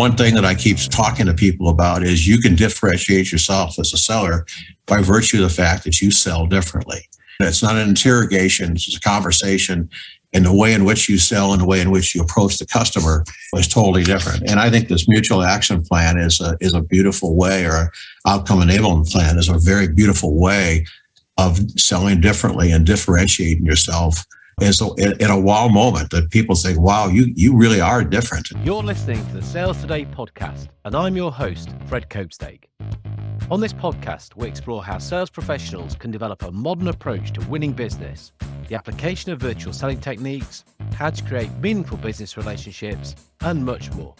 one thing that I keep talking to people about is you can differentiate yourself as a seller by virtue of the fact that you sell differently. It's not an interrogation, it's a conversation. And the way in which you sell and the way in which you approach the customer is totally different. And I think this mutual action plan is a beautiful way, or outcome enablement plan is a very beautiful way of selling differently and differentiating yourself in a wow moment that people think, wow, you really are different. You're listening to the Sales Today podcast, and I'm your host, Fred Copestake. On this podcast, we explore how sales professionals can develop a modern approach to winning business, the application of virtual selling techniques, how to create meaningful business relationships, and much more.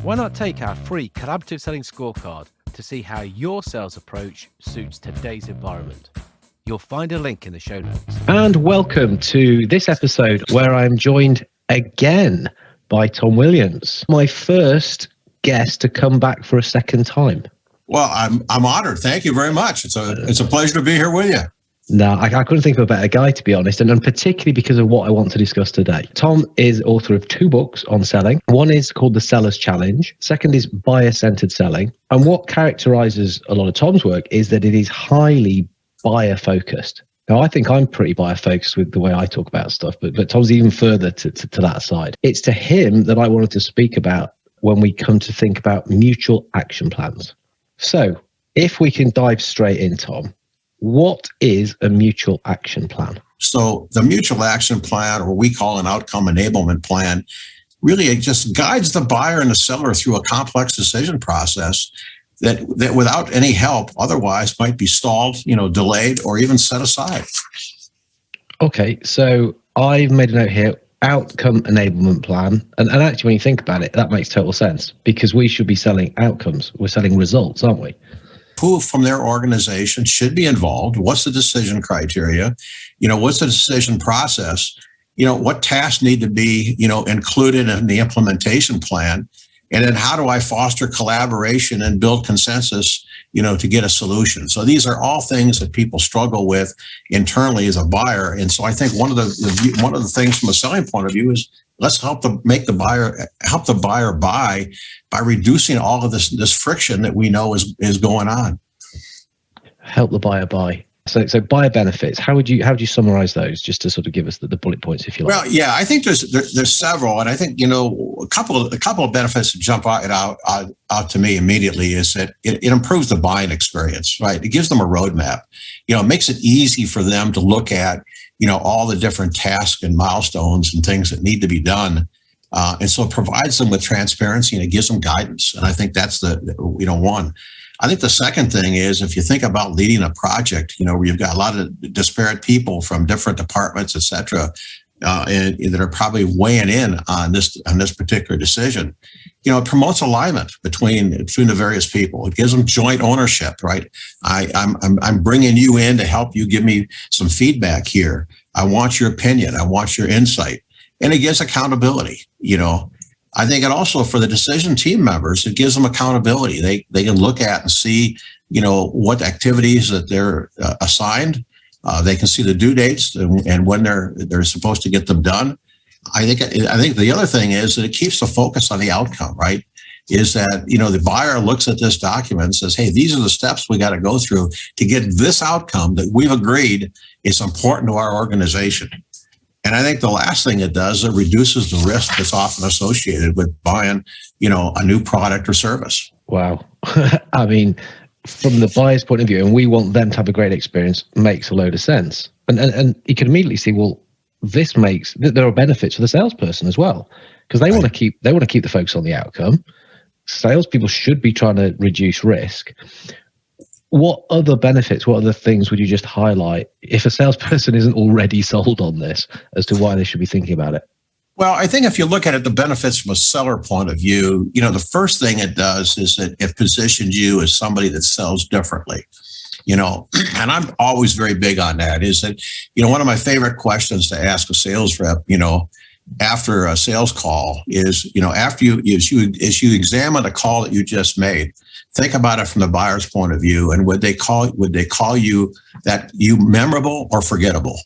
Why not take our free collaborative selling scorecard to see how your sales approach suits today's environment? You'll find a link in the show notes. And welcome to this episode where I'm joined again by Tom Williams, my first guest to come back for a second time. Well, I'm honored. Thank you very much. It's a pleasure to be here with you. No, I couldn't think of a better guy, to be honest, and particularly because of what I want to discuss today. Tom is author of 2 books on selling. One is called The Seller's Challenge. Second is Buyer-Centered Selling. And what characterizes a lot of Tom's work is that it is highly buyer-focused. Now, I think I'm pretty buyer-focused with the way I talk about stuff, but Tom's even further to that side. It's to him that I wanted to speak about when we come to think about mutual action plans. So if we can dive straight in, Tom, what is a mutual action plan? So the mutual action plan, or what we call an outcome enablement plan, really it just guides the buyer and the seller through a complex decision process that without any help otherwise might be stalled, delayed, or even set aside. Okay, so I've made a note here, outcome enablement plan. And actually, when you think about it, that makes total sense because we should be selling outcomes. We're selling results, aren't we? Who from their organization should be involved? What's the decision criteria? What's the decision process? What tasks need to be, included in the implementation plan? And then how do I foster collaboration and build consensus, to get a solution? So these are all things that people struggle with internally as a buyer. And so I think one of the things from a selling point of view is let's help the buyer buy by reducing all of this friction that we know is going on. Help the buyer buy. So buyer benefits. How would you summarize those, just to sort of give us the bullet points, if you like? Well, yeah, I think there's several, and I think a couple of benefits that jump out to me immediately is that it improves the buying experience, right? It gives them a roadmap. It makes it easy for them to look at all the different tasks and milestones and things that need to be done, and so it provides them with transparency and it gives them guidance. And I think that's one. I think the second thing is if you think about leading a project, where you've got a lot of disparate people from different departments, et cetera, and that are probably weighing in on this particular decision, it promotes alignment between the various people. It gives them joint ownership, right? I'm bringing you in to help you give me some feedback here. I want your opinion. I want your insight, and it gives accountability. I think it also, for the decision team members, it gives them accountability. They can look at and see, what activities that they're assigned. They can see the due dates and when they're supposed to get them done. I think the other thing is that it keeps the focus on the outcome, right? Is that, the buyer looks at this document and says, hey, these are the steps we got to go through to get this outcome that we've agreed is important to our organization. And I think the last thing it does, it reduces the risk that's often associated with buying, a new product or service. Wow. I mean, from the buyer's point of view, and we want them to have a great experience, makes a load of sense. And you can immediately see, well, there are benefits for the salesperson as well, because they want to keep the focus on the outcome. Salespeople should be trying to reduce risk. What other benefits, what other things would you just highlight if a salesperson isn't already sold on this as to why they should be thinking about it? Well, I think if you look at it, the benefits from a seller point of view, the first thing it does is that it positions you as somebody that sells differently. And I'm always very big on that, is that, one of my favorite questions to ask a sales rep, after a sales call is, after you examine the call that you just made, think about it from the buyer's point of view, and would they call you memorable or forgettable?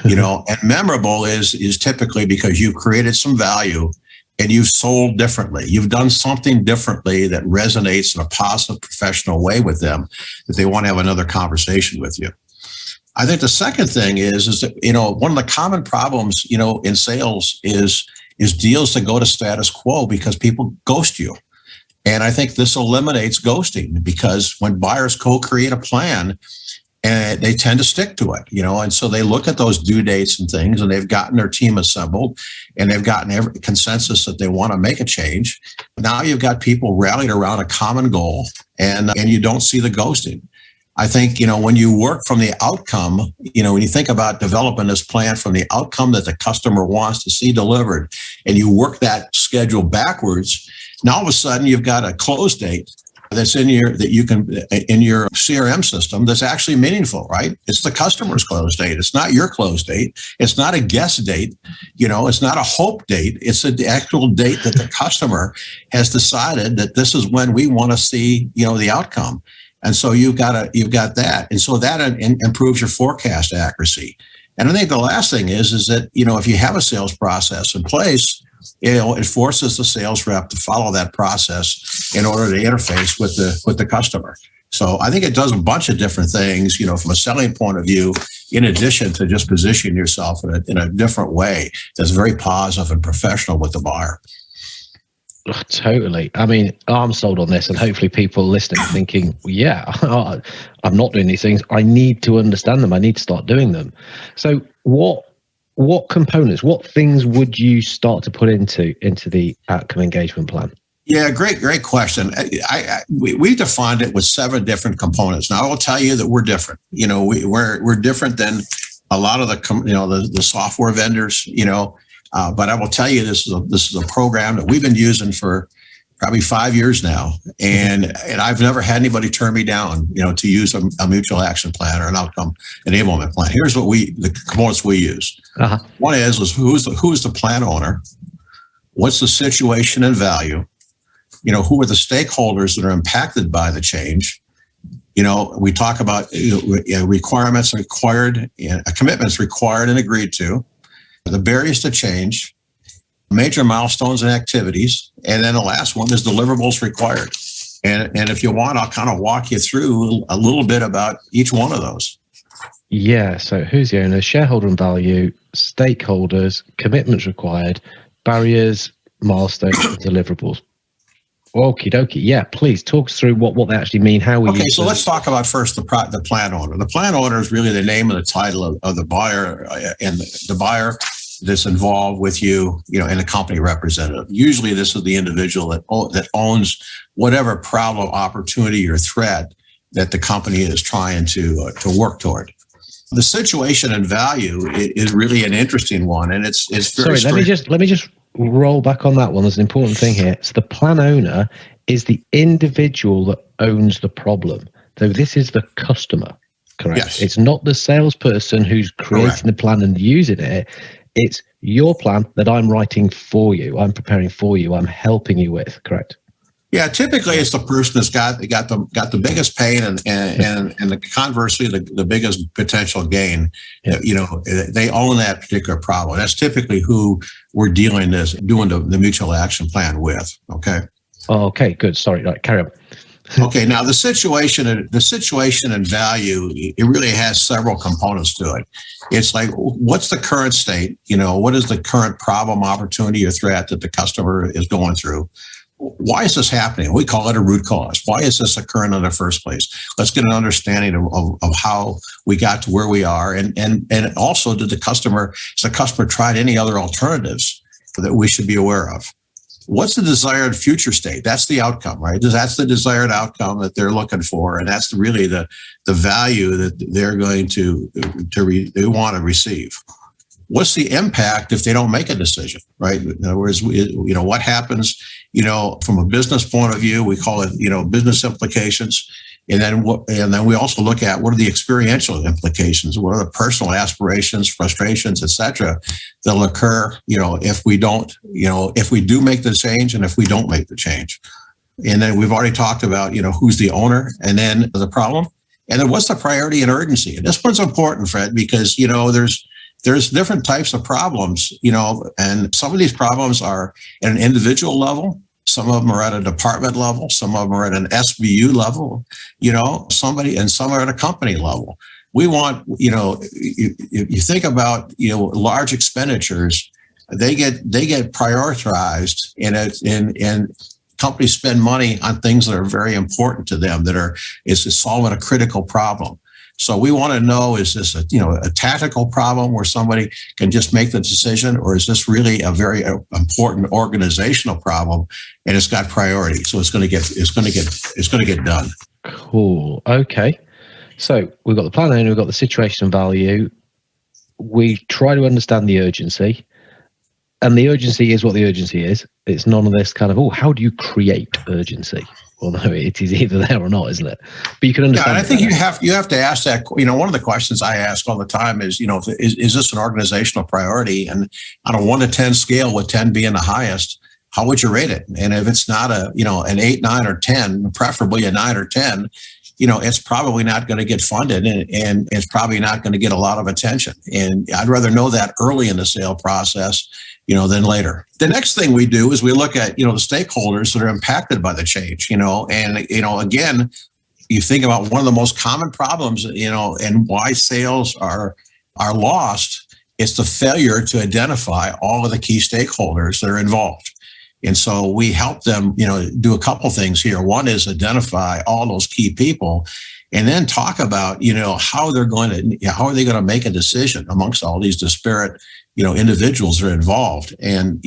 And memorable is typically because you've created some value and you've sold differently. You've done something differently that resonates in a positive, professional way with them, that they want to have another conversation with you. I think the second thing is that, one of the common problems, in sales is deals that go to status quo because people ghost you. And I think this eliminates ghosting, because when buyers co-create a plan, and they tend to stick to it, and so they look at those due dates and things, and they've gotten their team assembled, and they've gotten every consensus that they want to make a change. Now you've got people rallied around a common goal, and you don't see the ghosting. I think, when you work from the outcome, when you think about developing this plan from the outcome that the customer wants to see delivered, and you work that schedule backwards, now all of a sudden you've got a close date that's in your CRM system that's actually meaningful, right? It's the customer's close date. It's not your close date. It's not a guess date. It's not a hope date. It's the actual date that the customer has decided that this is when we want to see, the outcome. And so you've got that. And so that improves your forecast accuracy. And I think the last thing is that, if you have a sales process in place, it forces the sales rep to follow that process in order to interface with the customer. So I think it does a bunch of different things, from a selling point of view, in addition to just positioning yourself in a different way that's very positive and professional with the buyer. Totally. I mean, I'm sold on this, and hopefully people listening are thinking, yeah, I'm not doing these things. I need to understand them. I need to start doing them. So what components, what things would you start to put into the outcome engagement plan? Yeah, great question. We defined it with 7 different components. Now I will tell you that we're different. We're different than a lot of the software vendors. But I will tell you, this is a program that we've been using for probably 5 years now, and I've never had anybody turn me down, to use a mutual action plan or an outcome enablement plan. Here's the components we use. Uh-huh. One is who's the plan owner, what's the situation and value, who are the stakeholders that are impacted by the change. We talk about requirements required, commitments required and agreed to, the barriers to change, major milestones and activities, and then the last one is deliverables required. And if you want, I'll kind of walk you through a little bit about each one of those. Yeah, so who's the owner, shareholder and value, stakeholders, commitments required, barriers, milestones, and deliverables. Okie dokie. Yeah, please talk us through what they actually mean, how we use them. Okay, so let's talk about first the plan owner. The plan owner is really the name and the title of the buyer, and the buyer that's involved with you, and the company representative. Usually this is the individual that owns whatever problem, opportunity, or threat that the company is trying to work toward. The situation and value is really an interesting one, and it's very. Sorry, let me just roll back on that one. There's an important thing here. So the plan owner is the individual that owns the problem. So this is the customer, correct? Yes. It's not the salesperson who's creating the plan and using it. It's your plan that I'm writing for you. I'm preparing for you. I'm helping you with, correct? Yeah, typically it's the person that's got the biggest pain and conversely the biggest potential gain. Yeah. They own that particular problem. That's typically who we're doing the mutual action plan with. Okay. Oh, okay, good. Sorry, right, carry on. Okay, now the situation and value, it really has several components to it. It's like, what's the current state? What is the current problem, opportunity, or threat that the customer is going through? Why is this happening? We call it a root cause. Why is this occurring in the first place? Let's get an understanding of how we got to where we are. And also, has the customer tried any other alternatives that we should be aware of? What's the desired future state? That's the outcome, right? That's the desired outcome that they're looking for. And that's really the value that they're going they want to receive. What's the impact if they don't make a decision, right? In other words, what happens, from a business point of view, we call it, business implications. And then we also look at what are the experiential implications? What are the personal aspirations, frustrations, et cetera, that'll occur, if we do make the change and if we don't make the change. And then we've already talked about, who's the owner and then the problem. And then what's the priority and urgency? And this one's important, Fred, because, there's different types of problems, and some of these problems are at an individual level. Some of them are at a department level. Some of them are at an SBU level, and some are at a company level. We want, you think about, large expenditures, they get prioritized, and companies spend money on things that are very important to them, is solving a critical problem. So we want to know, is this a tactical problem where somebody can just make the decision, or is this really a very important organizational problem and it's got priority? So it's going to get done. Cool. Okay. So we've got the plan owner, we've got the situation value. We try to understand the urgency, and the urgency is what the urgency is. It's none of this kind of, how do you create urgency? Although it is either there or not, isn't it? But you can understand. Yeah, and I think you have to ask that. One of the questions I ask all the time is, is this an organizational priority? And on a 1 to 10 scale, with 10 being the highest, how would you rate it? And if it's not an 8, 9, or 10, preferably a 9 or 10, it's probably not going to get funded, and it's probably not going to get a lot of attention. And I'd rather know that early in the sale process, than later. The next thing we do is we look at, the stakeholders that are impacted by the change, and, again, you think about one of the most common problems, and why sales are lost. It's the failure to identify all of the key stakeholders that are involved. And so we help them, do a couple things here. One is identify all those key people, and then talk about, how are they going to make a decision amongst all these disparate, individuals that are involved. And,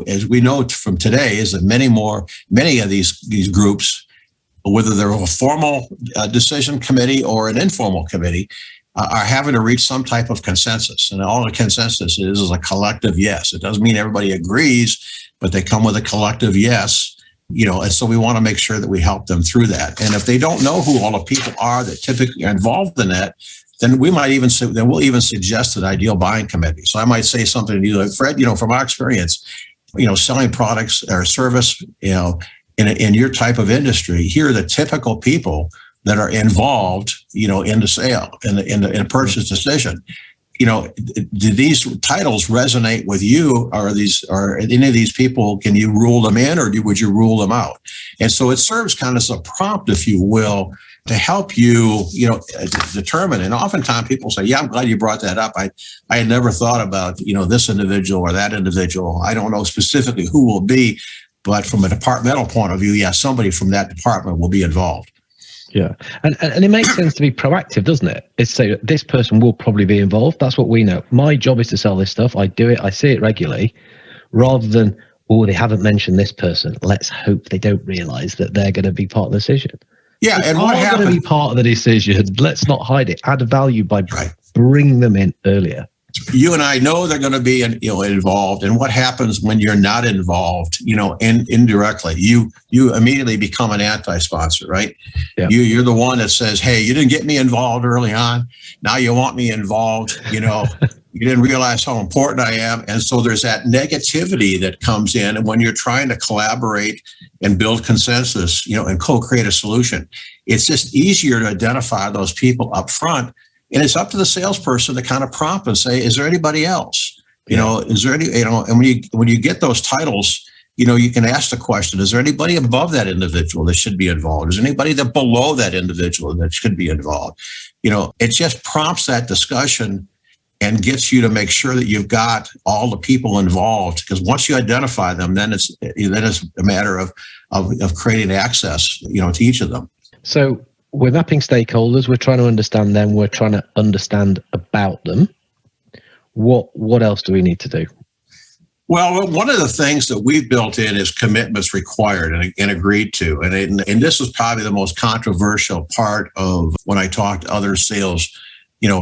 as we know from today, is that many of these groups, whether they're a formal decision committee or an informal committee, are having to reach some type of consensus. And all the consensus is a collective yes. It doesn't mean everybody agrees, but they come with a collective yes, and so we want to make sure that we help them through that. And if they don't know who all the people are that typically are involved in that, then we'll even suggest an ideal buying committee. So I might say something to you like, Fred, from our experience, selling products or service, in your type of industry, here are the typical people that are involved, in the sale, in the purchase decision. Do these titles resonate with you? Are any of these people, can you rule them in, or would you rule them out? And so it serves kind of as a prompt, if you will, to help you, determine. And oftentimes people say, yeah, I'm glad you brought that up. I had never thought about, this individual or that individual. I don't know specifically who will be, but from a departmental point of view, yeah, somebody from that department will be involved. Yeah. And it makes sense to be proactive, doesn't it? It's say this person will probably be involved. That's what we know. My job is to sell this stuff. I do it. I see it regularly, rather than, they haven't mentioned this person. Let's hope they don't realize that they're going to be part of the decision. Yeah. And what happened? Going to be part of the decision. Let's not hide it. Add value by bringing them in earlier. You and I know they're going to be involved, and what happens when you're not involved, indirectly, you immediately become an anti-sponsor, right? Yeah. You're the one that says, hey, you didn't get me involved early on. Now you want me involved, you didn't realize how important I am. And so there's that negativity that comes in. And when you're trying to collaborate and build consensus, and co-create a solution, it's just easier to identify those people up front. And it's up to the salesperson to kind of prompt and say, is there anybody else? Is there any, and when you get those titles, you can ask the question, is there anybody above that individual that should be involved? Is there anybody that below that individual that should be involved? It just prompts that discussion and gets you to make sure that you've got all the people involved. Because once you identify them, then it's a matter of creating access, to each of them. So we're mapping stakeholders. We're trying to understand them. We're trying to understand about them. What else do we need to do? Well, one of the things that we've built in is commitments required and agreed to. And this is probably the most controversial part of when I talk to other sales,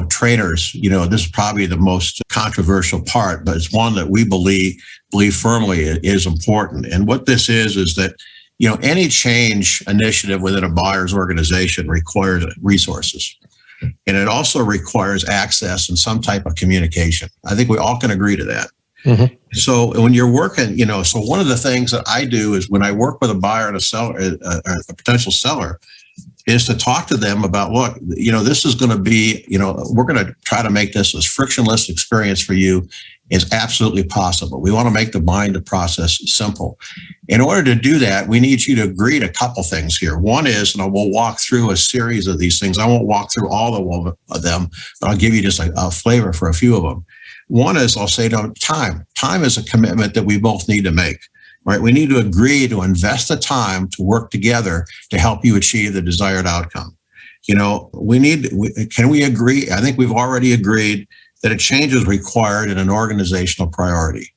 trainers. This is probably the most controversial part, but it's one that we believe firmly is important. And what this is that, any change initiative within a buyer's organization requires resources. And it also requires access and some type of communication. I think we all can agree to that. Mm-hmm. So when you're working, so one of the things that I do is when I work with a buyer and a seller, a potential seller, is to talk to them about, look, this is going to be, we're going to try to make this as frictionless experience for you as absolutely possible. We want to make the buying process simple. In order to do that, we need you to agree to a couple things here. One is, and we'll walk through a series of these things. I won't walk through all of them, but I'll give you just a flavor for a few of them. One is, I'll say to them, time. Time is a commitment that we both need to make. Right? We need to agree to invest the time to work together to help you achieve the desired outcome. Can we agree? I think we've already agreed that a change is required in an organizational priority.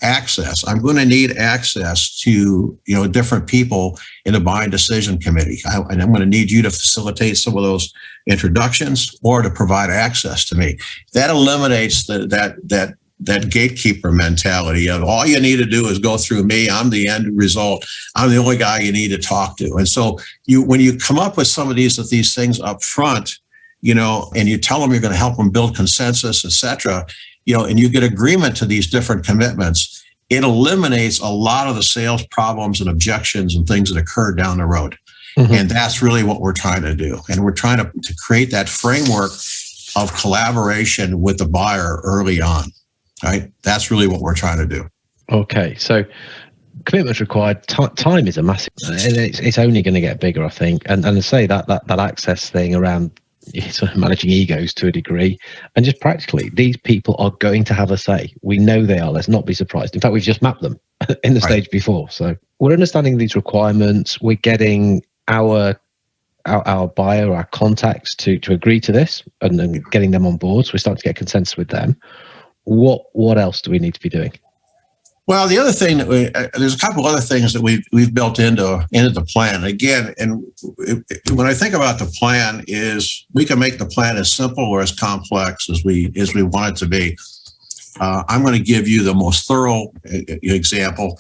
Access. I'm going to need access to, different people in the buying decision committee. And I'm going to need you to facilitate some of those introductions or to provide access to me. That eliminates that gatekeeper mentality of all you need to do is go through me. I'm the end result. I'm the only guy you need to talk to. And so when you come up with some of these things up front, and you tell them you're going to help them build consensus, et cetera, and you get agreement to these different commitments, it eliminates a lot of the sales problems and objections and things that occur down the road. Mm-hmm. And that's really what we're trying to do. And we're trying to create that framework of collaboration with the buyer early on. Right. That's really what we're trying to do. Okay. So commitments required. Time is a massive, it's only going to get bigger, I think. And to say that access thing around sort of managing egos to a degree, and just practically, these people are going to have a say. We know they are. Let's not be surprised. In fact, we've just mapped them in the stage before. So we're understanding these requirements. We're getting our buyer, our contacts to agree to this and getting them on board. So we're starting to get consensus with them. What else do we need to be doing? Well, the other thing there's a couple other things that we've built into the plan. Again, and when I think about the plan, is we can make the plan as simple or as complex as we want it to be. I'm going to give you the most thorough example,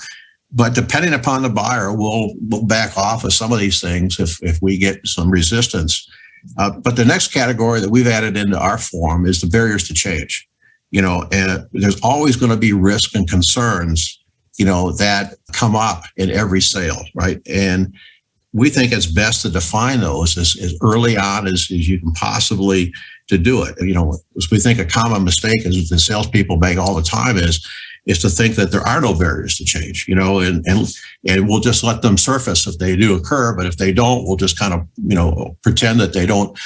but depending upon the buyer, we'll back off of some of these things if we get some resistance. But the next category that we've added into our form is the barriers to change. And there's always going to be risk and concerns, that come up in every sale, right? And we think it's best to define those as early on as you can possibly to do it. We think a common mistake is the salespeople make all the time is to think that there are no barriers to change, and we'll just let them surface if they do occur. But if they don't, we'll just kind of, pretend that they don't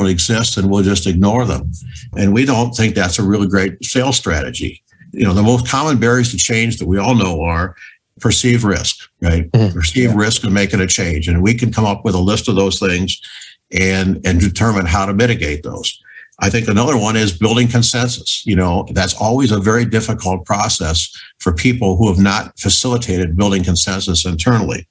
exist, and we'll just ignore them. And we don't think that's a really great sales strategy. The most common barriers to change that we all know are perceived risk, right? Mm-hmm. Perceived risk of making a change. And we can come up with a list of those things and determine how to mitigate those. I think another one is building consensus. That's always a very difficult process for people who have not facilitated building consensus internally.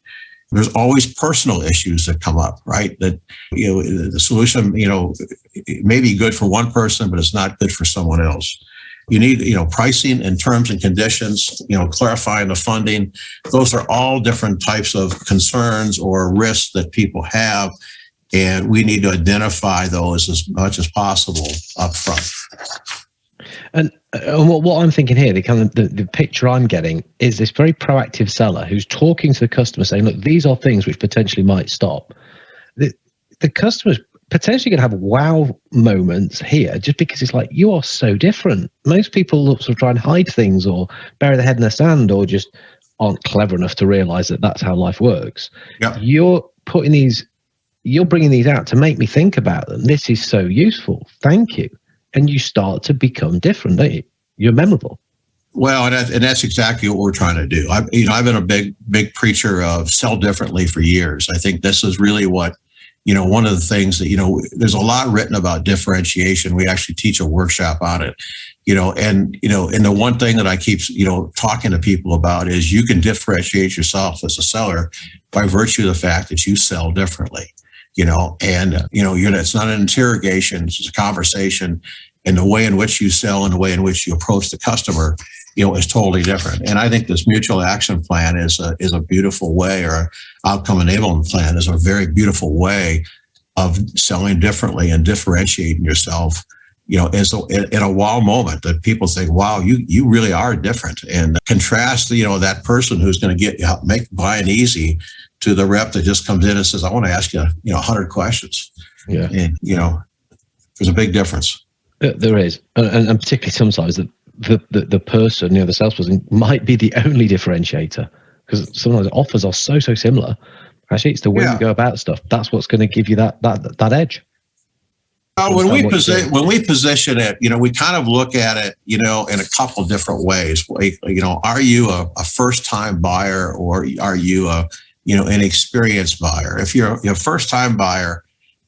There's always personal issues that come up, right? That, the solution, it may be good for one person, but it's not good for someone else. You need, pricing and terms and conditions, clarifying the funding. Those are all different types of concerns or risks that people have. And we need to identify those as much as possible up front. And what I'm thinking here, the picture I'm getting is this very proactive seller who's talking to the customer saying, look, these are things which potentially might stop. The customer's potentially going to have wow moments here just because it's like, you are so different. Most people sort of try and hide things or bury their head in the sand or just aren't clever enough to realize that that's how life works. Yep. You're bringing these out to make me think about them. This is so useful. Thank you. And you start to become different, don't you? You're memorable. Well, and that's exactly what we're trying to do. I've been a big preacher of sell differently for years. I think this is really what, one of the things that, there's a lot written about differentiation. We actually teach a workshop on it, and the one thing that I keep, talking to people about is you can differentiate yourself as a seller by virtue of the fact that you sell differently. It's not an interrogation, it's a conversation, and the way in which you sell and the way in which you approach the customer, is totally different. And I think this mutual action plan is a beautiful way, or outcome enablement plan is a very beautiful way of selling differently and differentiating yourself, in a wow moment that people think, wow, you really are different. And contrast, that person who's going to make buying easy to the rep that just comes in and says, I want to ask you, 100 questions. Yeah. And, there's a big difference. There is. And particularly sometimes the person, the salesperson might be the only differentiator, because sometimes offers are so similar. Actually, it's the way you go about stuff. That's what's going to give you that edge. When we position it, we kind of look at it, in a couple different ways. Are you a first-time buyer, or are you an experienced buyer? If you're a first-time buyer,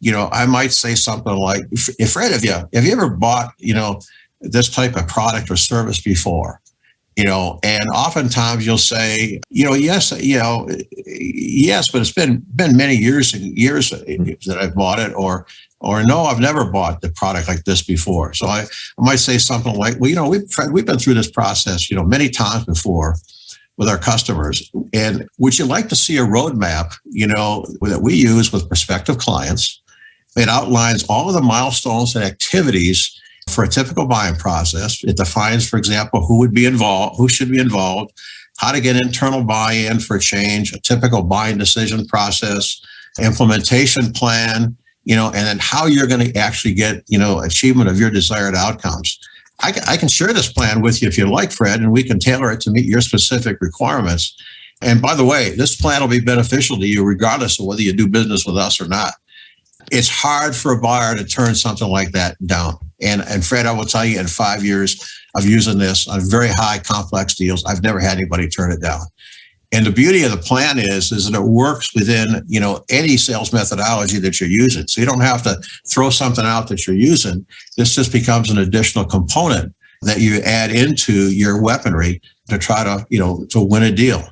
I might say something like, Fred, have you ever bought, this type of product or service before? And oftentimes you'll say, yes, yes, but it's been many years that I've bought it, or no, I've never bought the product like this before. So I might say something like, well, we've been through this process, many times before with our customers. And would you like to see a roadmap, that we use with prospective clients? It outlines all of the milestones and activities for a typical buying process. It defines, for example, who should be involved, how to get internal buy-in for change, a typical buying decision process, implementation plan, and then how you're going to actually get, achievement of your desired outcomes. I can share this plan with you if you like, Fred, and we can tailor it to meet your specific requirements. And by the way, this plan will be beneficial to you regardless of whether you do business with us or not. It's hard for a buyer to turn something like that down. And Fred, I will tell you, in 5 years of using this on very high complex deals, I've never had anybody turn it down. And the beauty of the plan is that it works within, any sales methodology that you're using. So you don't have to throw something out that you're using. This just becomes an additional component that you add into your weaponry to try to, to win a deal.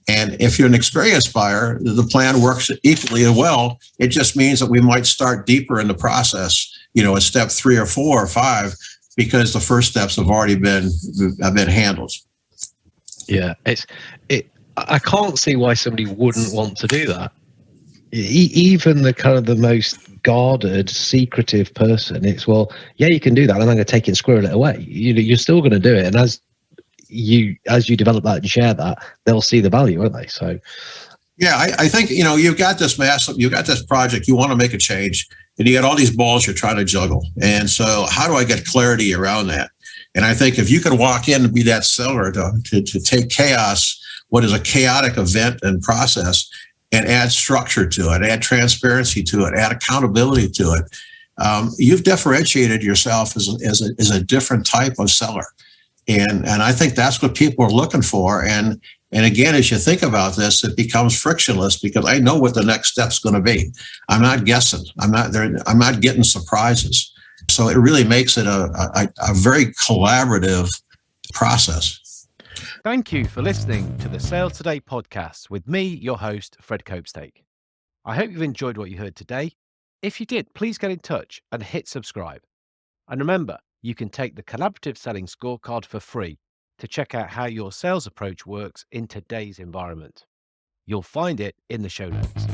And if you're an experienced buyer, the plan works equally as well. It just means that we might start deeper in the process, at step 3 or 4 or 5, because the first steps have already been handled. Yeah, I can't see why somebody wouldn't want to do that. Even the kind of the most guarded, secretive person, it's, well, yeah, you can do that, and I'm going to take it and squirrel it away. You're still going to do it, and as you develop that and share that, they'll see the value, won't they? So, yeah, I think you've got this project, you want to make a change, and you got all these balls you're trying to juggle. And so, how do I get clarity around that? And I think if you can walk in and be that seller to take chaos, what is a chaotic event and process, and add structure to it, add transparency to it, add accountability to it, you've differentiated yourself as a different type of seller. And I think that's what people are looking for. And again, as you think about this, it becomes frictionless because I know what the next step's going to be. I'm not guessing. I'm not getting surprises. So it really makes it a very collaborative process. Thank you for listening to the Sales Today podcast with me, your host, Fred Copestake. I hope you've enjoyed what you heard today. If you did, please get in touch and hit subscribe. And remember, you can take the Collaborative Selling Scorecard for free to check out how your sales approach works in today's environment. You'll find it in the show notes.